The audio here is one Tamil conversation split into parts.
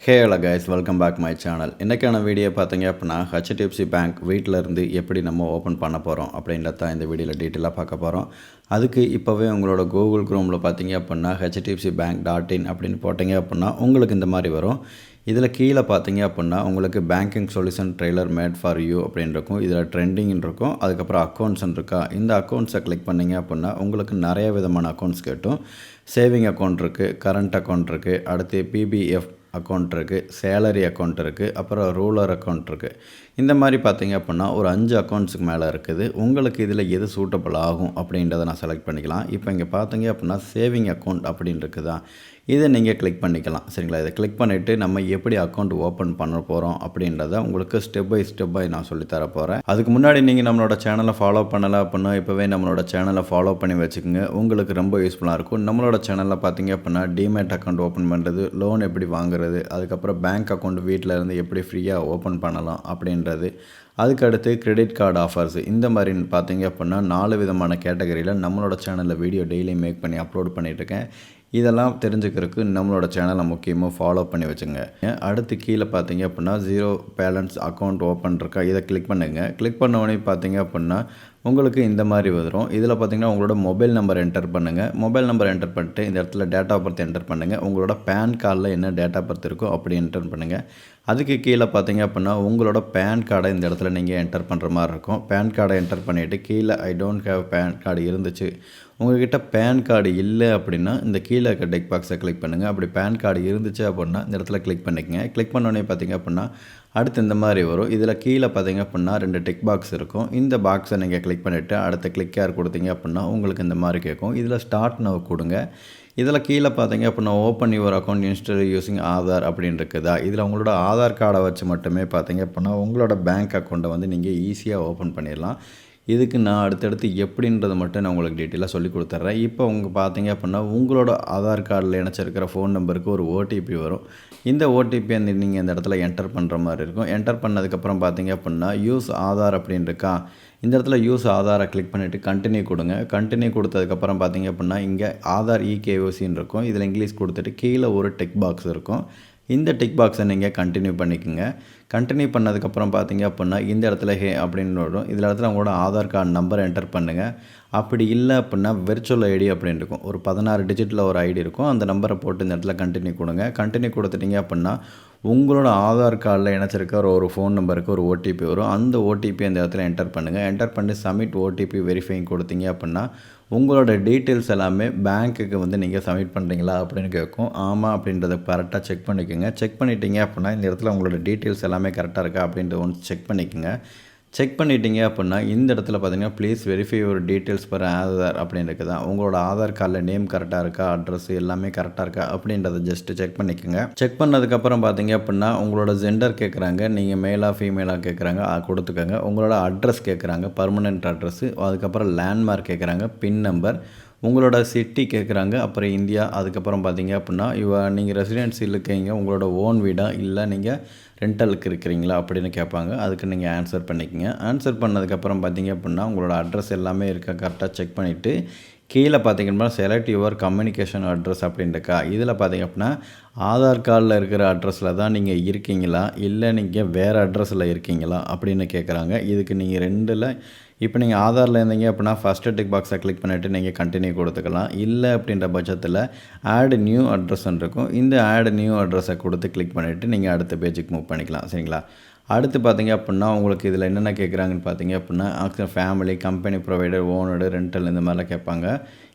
Hey hello guys, welcome back my channel. இன்றைக்கான வீடியோ பார்த்தீங்க அப்படின்னா ஹெச்டிஎஃப்சி பேங்க் வீட்டில் இருந்து எப்படி நம்ம ஓப்பன் பண்ண போகிறோம் அப்படின்றத தான் இந்த வீடியோவில் டீட்டெயிலாக பார்க்க போகிறோம். அதுக்கு இப்போவே உங்களோட கூகுள் க்ரோமில் பார்த்தீங்க அப்படின்னா HDFCbank.in அப்படின்னு போட்டிங்க அப்படின்னா உங்களுக்கு இந்த மாதிரி வரும். இதில் கீழே பார்த்தீங்க அப்படின்னா உங்களுக்கு banking solution trailer made for you அப்படின்னு இருக்கும். இதில் ட்ரெண்டிங்னு இருக்கும். அதுக்கப்புறம் அக்கௌண்ட்ஸ்ன்னு இருக்கா. இந்த அக்கௌண்ட்ஸை கிளிக் பண்ணிங்க அப்படின்னா உங்களுக்கு நிறைய விதமான அக்கௌண்ட்ஸ் கேட்டும். சேவிங் அக்கௌண்ட் இருக்குது, கரண்ட் அக்கௌண்ட் இருக்குது, அடுத்து பிபிஎஃப் அக்கௌண்ட் இருக்குது, சேலரி அக்கௌண்ட் இருக்குது, அப்புறம் ரூலர் அக்கௌண்ட் இருக்குது. இந்த மாதிரி பார்த்தீங்க அப்படின்னா ஒரு 5 அக்கௌண்ட்ஸுக்கு மேலே இருக்குது. உங்களுக்கு இதில் எது சூட்டபிள் ஆகும் அப்படின்றத நான் செலக்ட் பண்ணிக்கலாம். இப்போ இங்கே பார்த்தீங்க அப்படின்னா சேவிங் அக்கௌண்ட் அப்படின்னு இருக்குதா, இதை நீங்கள் கிளிக் பண்ணிக்கலாம். சரிங்களா, இதை கிளிக் பண்ணிவிட்டு நம்ம எப்படி அக்கௌண்ட் ஓப்பன் பண்ண போகிறோம் அப்படின்றத உங்களுக்கு ஸ்டெப் பை நான் சொல்லித்தர போகிறேன். அதுக்கு முன்னாடி நீங்கள் நம்மளோட சேனலை ஃபாலோ பண்ணலை அப்படின்னா இப்போவே நம்மளோட சேனலை ஃபாலோ பண்ணி வச்சுக்கோங்க. உங்களுக்கு ரொம்ப யூஸ்ஃபுல்லாக இருக்கும். நம்மளோட சேனலில் பார்த்தீங்க அப்படின்னா டிமேட் அக்கௌண்ட் ஓப்பன் பண்ணுறது, லோன் எப்படி வாங்குறது, அதுக்கப்புறம் பேங்க் அக்கௌண்ட் வீட்டில் இருந்து எப்படி ஃப்ரீயாக ஓப்பன் பண்ணலாம் அப்படின்றது, அதுக்கடுத்து கிரெடிட் கார்டு ஆஃபர்ஸ், இந்த மாதிரி பார்த்தீங்க அப்படின்னா 4 விதமான கேட்டகரியில் நம்மளோட சேனலில் வீடியோ டெய்லி மேக் பண்ணி அப்லோட் பண்ணிகிட்ருக்கேன். இதெல்லாம் தெரிஞ்சுக்கிறதுக்கு நம்மளோட சேனலை முக்கியமாக ஃபாலோ பண்ணி வச்சுங்க. அடுத்து கீழே பார்த்தீங்க அப்படின்னா 0 பேலன்ஸ் அக்கௌண்ட் ஓப்பன் இருக்கா, இதை கிளிக் பண்ணுங்கள். கிளிக் பண்ண உடனே பார்த்தீங்க அப்படின்னா உங்களுக்கு இந்த மாதிரி வரும். இதில் பார்த்தீங்கன்னா உங்களோட மொபைல் நம்பர் என்டர் பண்ணுங்கள். மொபைல் நம்பர் என்டர் பண்ணிட்டு இந்த இடத்துல டேட் ஆஃப் பர்த் என்டர் பண்ணுங்கள். உங்களோட பேன் கார்டில் என்ன டேட் ஆஃப் பர்த் இருக்கோ அப்படி என்டர் பண்ணுங்கள். அதுக்கு கீழே பார்த்தீங்க அப்படின்னா உங்களோட பேன் கார்டை இந்த இடத்துல நீங்கள் என்டர் பண்ணுற மாதிரி இருக்கும். பேன் கார்டை என்டர் பண்ணிவிட்டு கீழே I don't have PAN card இருந்துச்சு, உங்கள்கிட்ட பேன் கார்டு இல்லை அப்படின்னா இந்த கீழே இருக்க டெக் பாக்ஸை கிளிக் பண்ணுங்கள். அப்படி பேன் கார்டு இருந்துச்சு அப்படின்னா இந்த இடத்துல கிளிக் பண்ணிக்கங்க. கிளிக் பண்ணோடனே பார்த்தீங்க அப்படின்னா அடுத்து இந்த மாதிரி வரும். இதில் கீழே பார்த்தீங்க அப்படின்னா 2 டிக் பாக்ஸ் இருக்கும். இந்த பாக்ஸை நீங்கள் கிளிக் பண்ணிவிட்டு அடுத்த கிளிக் யார் கொடுத்தீங்க அப்படின்னா உங்களுக்கு இந்த மாதிரி கேட்கும். இதில் ஸ்டார்ட் நவ் கொடுங்க. இதில் கீழே பார்த்தீங்க அப்படின்னா open your account install using Aadhaar அப்படின்னு இருக்குதா. இதில் உங்களோட ஆதார் கார்டை வச்சு மட்டுமே பார்த்தீங்க அப்படின்னா உங்களோட பேங்க் அக்கௌண்ட்டை வந்து நீங்கள் ஈஸியாக ஓப்பன் பண்ணிடலாம். இதுக்கு நான் அடுத்தடுத்து எப்படின்றத மட்டும் நான் உங்களுக்கு டீட்டெயிலாக சொல்லி கொடுத்துட்றேன். இப்போ பார்த்தீங்க அப்படின்னா உங்களோட ஆதார் கார்டில் இணைச்சிருக்கிற ஃபோன் நம்பருக்கு ஒரு ஓடிபி வரும். இந்த ஓடிபி நீங்கள் இந்த இடத்துல என்டர் பண்ணுற மாதிரி இருக்கும். என்டர் பண்ணதுக்கப்புறம் பார்த்தீங்க அப்படின்னா யூஸ் ஆதார் அப்படின்னு இருக்கா, இந்த இடத்துல யூஸ் ஆதாரை கிளிக் பண்ணிவிட்டு கண்டினியூ கொடுங்க. கண்டினியூ கொடுத்ததுக்கப்புறம் பார்த்தீங்க அப்படின்னா இங்கே ஆதார் இகேஓசின்னு இருக்கும். இதில் இங்கிலீஷ் கொடுத்துட்டு கீழே ஒரு டிக் பாக்ஸ் இருக்கும். இந்த டிக் பாக்ஸை நீங்கள் கண்டினியூ பண்ணிக்கோங்க. கண்டினியூ பண்ணதுக்கப்புறம் பார்த்தீங்க அப்படின்னா இந்த இடத்துல ஹே அப்படின்னு வரும். இதில் இடத்துல உங்களோட ஆதார் கார்டு நம்பர் என்டர் பண்ணுங்கள். அப்படி இல்லை அப்படின்னா வெர்ச்சுவல் ஐடி அப்படின்னு இருக்கும். ஒரு 16 டிஜிட்டில் ஒரு ஐடி இருக்கும். அந்த நம்பரை போட்டு இந்த இடத்துல கண்டினியூ கொடுங்க. கண்டினியூ கொடுத்துட்டிங்க அப்படின்னா உங்களோட ஆதார் கார்டில் இணைச்சிருக்க ஒரு ஃபோன் நம்பருக்கு ஒரு ஓடிபி வரும். அந்த ஓடிபி அந்த இடத்துல என்டர் பண்ணுங்கள். என்டர் பண்ணி சப்மிட் ஓடிபி வெரிஃபைங் கொடுத்தீங்க அப்படின்னா உங்களோட டீட்டெயில்ஸ் எல்லாமே பேங்க்குக்கு வந்து நீங்கள் சப்மிட் பண்ணுறீங்களா அப்படின்னு கேட்கும். ஆமாம் அப்படின்றத கரெக்டாக செக் பண்ணிக்கோங்க. செக் பண்ணிட்டீங்க அப்படின்னா இந்த இடத்துல உங்களோட டீட்டெயில்ஸ் எல்லாமே கரெக்டாக இருக்கா அப்படின்றத ஒன்று செக் பண்ணிக்கோங்க. செக் பண்ணிட்டீங்க அப்படின்னா இந்த இடத்துல பார்த்தீங்கன்னா please verify your details per Aadhaar அப்படின்னு இருக்குதா. உங்களோட ஆதார் கார்டில் நேம் கரெக்டாக இருக்கா, அட்ரஸ் எல்லாமே கரெக்டாக இருக்கா அப்படின்றத ஜஸ்ட்டு செக் பண்ணிக்கோங்க. செக் பண்ணதுக்கப்புறம் பார்த்தீங்க அப்படின்னா உங்களோட ஜெண்டர் கேட்குறாங்க, நீங்கள் மேலாக ஃபீமேலாக கேட்குறாங்க, கொடுத்துக்கோங்க. உங்களோட அட்ரஸ் கேட்குறாங்க, பர்மனெண்ட் அட்ரஸ், அதுக்கப்புறம் லேண்ட்மார்க் கேட்குறாங்க, பின் நம்பர், உங்களோட சிட்டி கேட்குறாங்க, அப்புறம் இந்தியா. அதுக்கப்புறம் பார்த்தீங்க அப்படின்னா நீங்கள் ரெசிடென்சியில் இருக்கீங்க, உங்களோட ஓன் வீடா இல்லை நீங்கள் ரெண்டலுக்கு இருக்கிறீங்களா அப்படின்னு கேட்பாங்க. அதுக்கு நீங்கள் ஆன்சர் பண்ணிக்கோங்க. ஆன்சர் பண்ணதுக்கப்புறம் பார்த்தீங்க அப்படின்னா உங்களோட அட்ரஸ் எல்லாமே இருக்கா கரெக்டாக செக் பண்ணிவிட்டு கீழே பார்த்தீங்கன்னா செலக்ட் யுவர் கம்யூனிகேஷன் அட்ரஸ் அப்படின்ட்டுக்கா. இதில் பார்த்தீங்க அப்படின்னா ஆதார் கார்டில் இருக்கிற அட்ரஸில் தான் நீங்கள் இருக்கீங்களா இல்லை நீங்கள் வேறு அட்ரஸில் இருக்கீங்களா அப்படின்னு கேட்குறாங்க. இதுக்கு நீங்கள் ரெண்டில் இப்போ நீங்கள் ஆதாரில் இருந்தீங்க அப்படின்னா ஃபஸ்ட்டு டிக் பாக்ஸை கிளிக் பண்ணிவிட்டு நீங்கள் கண்டினியூ கொடுத்துக்கலாம். இல்லை அப்படின்ற பட்சத்தில் ஆட் நியூ அட்ரஸ்ன்னு இருக்கும். இந்த ஆட் நியூ அட்ரஸை கொடுத்து கிளிக் பண்ணிவிட்டு நீங்கள் அடுத்த பேஜுக்கு மூவ் பண்ணிக்கலாம். சரிங்களா, அடுத்து பார்த்தீங்க அப்படின்னா உங்களுக்கு இதில் என்னென்ன கேட்குறாங்கன்னு பார்த்தீங்க அப்படின்னா family, company provider, owner, rental, இந்த மாதிரிலாம் கேட்பாங்க.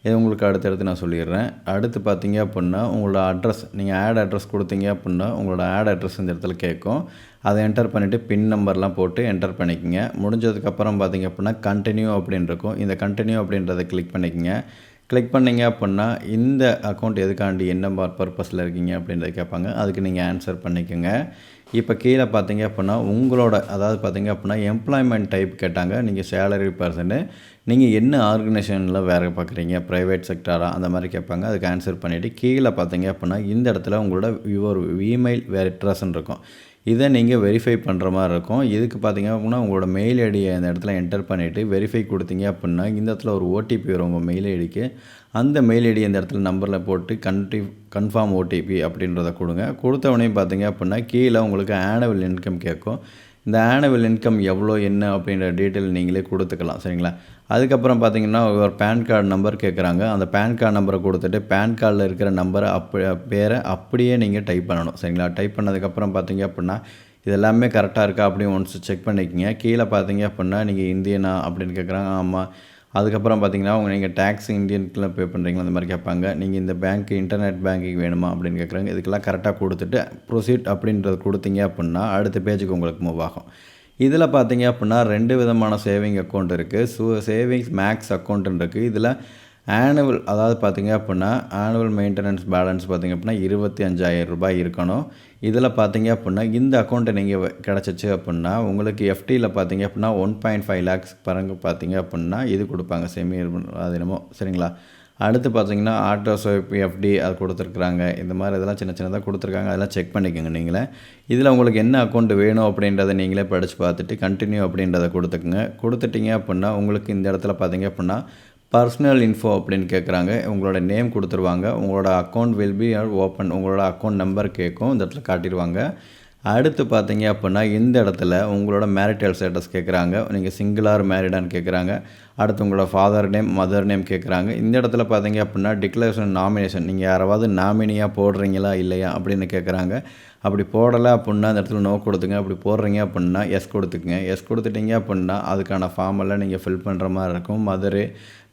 இது உங்களுக்கு அடுத்தடுத்து நான் சொல்லிடுறேன். அடுத்து பார்த்தீங்க அப்படின்னா உங்களோட அட்ரஸ், நீங்கள் ஆட் அட்ரஸ் கொடுத்தீங்க அப்படின்னா உங்களோட ஆட் அட்ரஸ் இந்த இடத்துல கேட்கும். அதை என்டர் பண்ணிவிட்டு பின் நம்பர்லாம் போட்டு என்டர் பண்ணிக்கோங்க. முடிஞ்சதுக்கப்புறம் பார்த்தீங்க அப்படின்னா கண்டினியூ அப்படின்னு இருக்கும். இந்த கண்டினியூ அப்படின்றத கிளிக் பண்ணிக்கோங்க. கிளிக் பண்ணிங்க அப்படின்னா இந்த அக்கௌண்ட் எதுக்காண்டி என்ன பர்பஸில் இருக்கீங்க அப்படின்றத கேட்பாங்க. அதுக்கு நீங்கள் ஆன்சர் பண்ணிக்கோங்க. இப்போ கீழே பார்த்தீங்க அப்படின்னா உங்களோட அதாவது பார்த்தீங்க அப்படின்னா எம்ப்ளாய்மெண்ட் டைப் கேட்டாங்க. நீங்கள் சேலரி பர்சனு, நீங்கள் என்ன ஆர்கனைசேஷனில் வேலை பார்க்குறீங்க, ப்ரைவேட் செக்டாரா அந்த மாதிரி கேட்பாங்க. அதுக்கு ஆன்சர் பண்ணிவிட்டு கீழே பார்த்தீங்க அப்படின்னா இந்த இடத்துல உங்களோட ஒரு இமெயில் அட்ரஸ்ன்னு இருக்கும். இதை நீங்கள் வெரிஃபை பண்ணுற மாதிரி இருக்கும். இதுக்கு பார்த்தீங்க அப்படின்னா உங்களோட மெயில் ஐடியை இந்த இடத்துல என்டர் பண்ணிவிட்டு வெரிஃபை கொடுத்தீங்க அப்படின்னா இந்த இடத்துல ஒரு ஓடிபி வரும் உங்கள் மெயில் ஐடிக்கு. அந்த மெயில் ஐடி இந்த இடத்துல நம்பரில் போட்டு கன்ஃபார்ம் ஓடிபி அப்படின்றத கொடுங்க. கொடுத்தவொடனே பார்த்தீங்க அப்படின்னா கீழே உங்களுக்கு ஆனுவல் இன்கம் கேட்கும். இந்த ஆனுவல் இன்கம் எவ்வளோ என்ன அப்படின்ற டீட்டெயில் நீங்களே கொடுத்துக்கலாம். சரிங்களா? அதுக்கப்புறம் பார்த்தீங்கன்னா ஒரு பேன் கார்டு நம்பர் கேட்குறாங்க. அந்த பேன் கார்டு நம்பரை கொடுத்துட்டு பேன் கார்டில் இருக்கிற நம்பரை பேரை அப்படியே நீங்கள் டைப் பண்ணணும். சரிங்களா? டைப் பண்ணதுக்கப்புறம் பார்த்தீங்க அப்படின்னா இது எல்லாமே கரெக்டாக இருக்கா அப்படின்னு ஒன்ஸ் செக் பண்ணிக்கோங்க. கீழே பார்த்தீங்க அப்படின்னா நீங்கள் இந்தியனா அப்படின்னு கேட்குறாங்க. ஆமாம். அதுக்கப்புறம் பார்த்தீங்கன்னா நீங்கள் டேக்ஸ் இந்தியனுக்குலாம் பே பண்ணுறீங்களா அந்த மாதிரி கேட்பாங்க. நீங்கள் இந்த பேங்க் இன்டர்நெட் பேங்கிங் வேணுமா அப்படின்னு கேட்குறாங்க. இதுக்கெல்லாம் கரெக்டாக கொடுத்துட்டு ப்ரொசீட் அப்படின்றது கொடுத்தீங்க அப்படின்னா அடுத்த பேஜுக்கு உங்களுக்கு மூவ் ஆகும். இதில் பார்த்தீங்க அப்படின்னா 2 விதமான சேவிங் அக்கௌண்ட் இருக்குது. சேவிங்ஸ் மேக்ஸ் அக்கௌண்ட்டுன்னு இருக்குது. இதில் ஆனுவல் அதாவது பார்த்தீங்க அப்படின்னா ஆனுவல் மெயின்டெனன்ஸ் பேலன்ஸ் பார்த்தீங்க அப்படின்னா 25,000 ரூபாய் இருக்கணும். இதில் பார்த்தீங்க அப்படின்னா இந்த அக்கௌண்ட்டை நீங்கள் கிடச்சிச்சு அப்படின்னா உங்களுக்கு எஃப்டியில் பார்த்தீங்க அப்படின்னா 1.5 lakhs பரங்கு பார்த்தீங்க அப்படின்னா இது கொடுப்பாங்க செமி அது என்னமோ. சரிங்களா? அடுத்து பார்த்தீங்கன்னா ஆட்டோ ஸ்வைப் எஃப்டி அது கொடுத்துருக்குறாங்க. இந்த மாதிரி இதெல்லாம் சின்ன சின்னதாக கொடுத்துருக்காங்க. அதெல்லாம் செக் பண்ணிக்கோங்க நீங்களே. இதில் உங்களுக்கு என்ன அக்கௌண்ட் வேணும் அப்படின்றத நீங்களே படித்து பார்த்துட்டு கண்டினியூ அப்படின்றத கொடுத்துக்குங்க. கொடுத்துட்டிங்க அப்படின்னா உங்களுக்கு இந்த இடத்துல பார்த்தீங்க அப்படின்னா பர்சனல் இன்ஃபோ அப்படின்னு கேட்குறாங்க. உங்களோட நேம் கொடுத்துருவாங்க. உங்களோட அக்கௌண்ட் வில் பி ஓப்பன் உங்களோட அக்கௌண்ட் நம்பர் கேட்கும். இந்த இடத்துல காட்டிடுவாங்க. அடுத்து பார்த்தீங்க அப்படின்னா இந்த இடத்துல உங்களோட மேரிட்டல் ஸ்டேட்டஸ் கேட்குறாங்க. நீங்கள் சிங்கிளார் மேரிடான்னு கேட்குறாங்க. அடுத்து உங்களோட ஃபாதர் நேம் மதர் நேம் கேட்குறாங்க. இந்த இடத்துல பார்த்தீங்க அப்படின்னா டிக்ளரேஷன் நாமினேஷன் நீங்கள் யாராவது நாமினியாக போடுறீங்களா இல்லையா அப்படின்னு கேட்குறாங்க. அப்படி போடலை அப்படின்னா அந்த இடத்துல நோ கொடுத்துங்க. அப்படி போடுறீங்க அப்படின்னா எஸ் கொடுத்துக்குங்க. எஸ் கொடுத்துட்டீங்க அப்படின்னா அதுக்கான ஃபார்ம் எல்லாம் நீங்கள் ஃபில் பண்ணுற மாதிரி இருக்கும். Mother,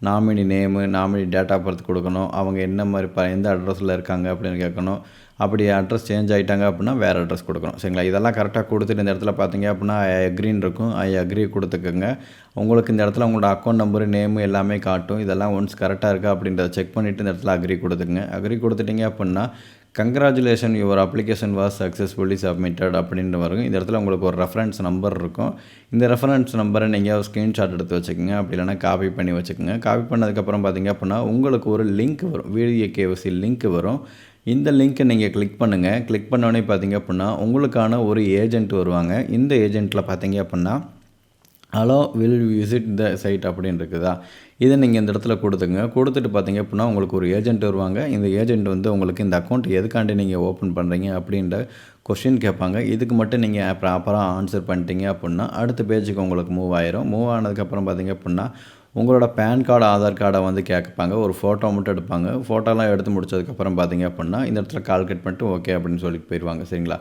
nominee name, nominee date of birth கொடுக்கணும். அவங்க என்ன மாதிரி எந்த அட்ரஸில் இருக்காங்க அப்படின்னு கேட்கணும். அப்படி அட்ரஸ் சேஞ்ச் ஆகிட்டாங்க அப்படின்னா வேறு அட்ரஸ் கொடுக்கணும். சரிங்களா? இதெல்லாம் கரெக்டாக கொடுத்துட்டு இந்த இடத்துல பார்த்தீங்க அப்படின்னா ஐ அக்ரின்னு இருக்கும். ஐ அக்ரி கொடுத்துக்கோங்க. உங்களுக்கு இந்த இடத்துல உங்களோட அக்கௌண்ட் நம்பரு நேமு எல்லாமே காட்டும். இதெல்லாம் ஒன்ஸ் கரெக்டாக இருக்கா அப்படின்றத செக் பண்ணிவிட்டு இந்த இடத்துல அக்ரி கொடுத்துக்குங்க. அக்ரி கொடுத்துட்டிங்க அப்படின்னா congratulation your application was successfully submitted அப்படின்னு வரும். இந்த இடத்துல உங்களுக்கு ஒரு ரெஃபரன்ஸ் நம்பர் இருக்கும். இந்த ரெஃபரன்ஸ் நம்பரை நீங்கள் ஸ்க்ரீன்ஷாட் எடுத்து வச்சுக்கோங்க. அப்படி இல்லைனா காப்பி பண்ணி வச்சுக்கோங்க. காப்பி பண்ணதுக்கப்புறம் பார்த்தீங்க அப்படின்னா உங்களுக்கு ஒரு லிங்க் வரும். வீடியோ கேஒய்சி லிங்க் வரும். இந்த லிங்க்கை நீங்கள் கிளிக் பண்ணுங்கள். கிளிக் பண்ணோடனே பார்த்தீங்க அப்படின்னா உங்களுக்கான ஒரு ஏஜென்ட் வருவாங்க. இந்த ஏஜென்ட்டில் பார்த்தீங்க அப்படின்னா hello will visit the site அப்படின்னு இருக்குதா, இதை நீங்கள் இந்த இடத்துல கொடுத்துங்க. கொடுத்துட்டு பார்த்தீங்க அப்படின்னா உங்களுக்கு ஒரு ஏஜென்ட் வருவாங்க. இந்த ஏஜென்ட் வந்து உங்களுக்கு இந்த அக்கௌண்ட் எதுக்காண்டி நீங்கள் ஓப்பன் பண்ணுறீங்க அப்படின்ற கொஷின் கேட்பாங்க. இதுக்கு மட்டும் நீங்கள் ப்ராப்பராக ஆன்சர் பண்ணிட்டீங்க அப்படின்னா அடுத்த பேஜுக்கு உங்களுக்கு மூவ் ஆயிரும். மூவ் ஆனதுக்கப்புறம் பார்த்தீங்க அப்படின்னா உங்களோட பேன் கார்டு ஆதார் கார்டை வந்து கேட்பாங்க. ஒரு ஃபோட்டோ மட்டும் எடுப்பாங்க. ஃபோட்டோலாம் எடுத்து முடிச்சதுக்கப்புறம் பார்த்தீங்க அப்படின்னா இந்த இடத்துல கால்குலேட் பண்ணிட்டு ஓகே அப்படின்னு சொல்லிட்டு போயிடுவாங்க. சரிங்களா?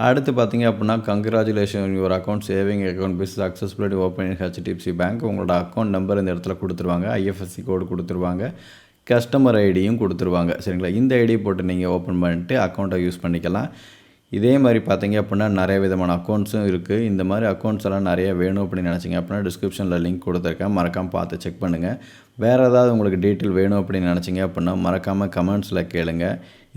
அடுத்து பார்த்தீங்க அப்படின்னா congratulation your account saving account is successfully open in HDFC bank. உங்களோட அக்கௌண்ட் நம்பர் இந்த இடத்துல கொடுத்துருவாங்க. ஐஎஃப்எஸ்சி கோடு கொடுத்துருவாங்க. கஸ்டமர் ஐடியும் கொடுத்துருவாங்க. சரிங்களா? இந்த ஐடி போட்டு நீங்கள் ஓப்பன் பண்ணிட்டு அக்கௌண்ட்டை யூஸ் பண்ணிக்கலாம். இதே மாதிரி பார்த்தீங்க அப்படின்னா நிறைய விதமான அக்கௌண்ட்ஸும் இருக்குது. இந்த மாதிரி அக்கௌண்ட்ஸ் எல்லாம் நிறைய வேணும் அப்படின்னு நினச்சிங்க அப்படின்னா டிஸ்கிரிப்ஷனில் லிங்க் கொடுத்துருக்கேன். மறக்காமல் பார்த்து செக் பண்ணுங்கள். வேறு ஏதாவது உங்களுக்கு டீட்டெயில் வேணும் அப்படின்னு நினச்சிங்க அப்படின்னா மறக்காமல் கமெண்ட்ஸில் கேளுங்க.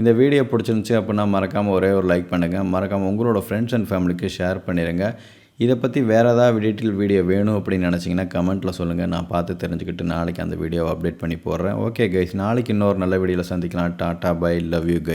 இந்த வீடியோ பிடிச்சிருந்துச்சி அப்படின்னா மறக்காமல் ஒரே ஒரு லைக் பண்ணுங்கள். மறக்காமல் உங்களோட ஃப்ரெண்ட்ஸ் அண்ட் ஃபேமிலிக்கு ஷேர் பண்ணிடுங்க. இதை பற்றி வேறு ஏதாவது டீட்டெயில் வீடியோ வேணும் அப்படின்னு நினச்சிங்கன்னா கமெண்ட்டில் சொல்லுங்கள். நான் பார்த்து தெரிஞ்சுக்கிட்டு நாளைக்கு அந்த வீடியோவை அப்டேட் பண்ணி போடுறேன். ஓகே கைஸ், நாளைக்கு இன்னொரு நல்ல வீடியோவில் சந்திக்கலாம். Tata bye, love you guys.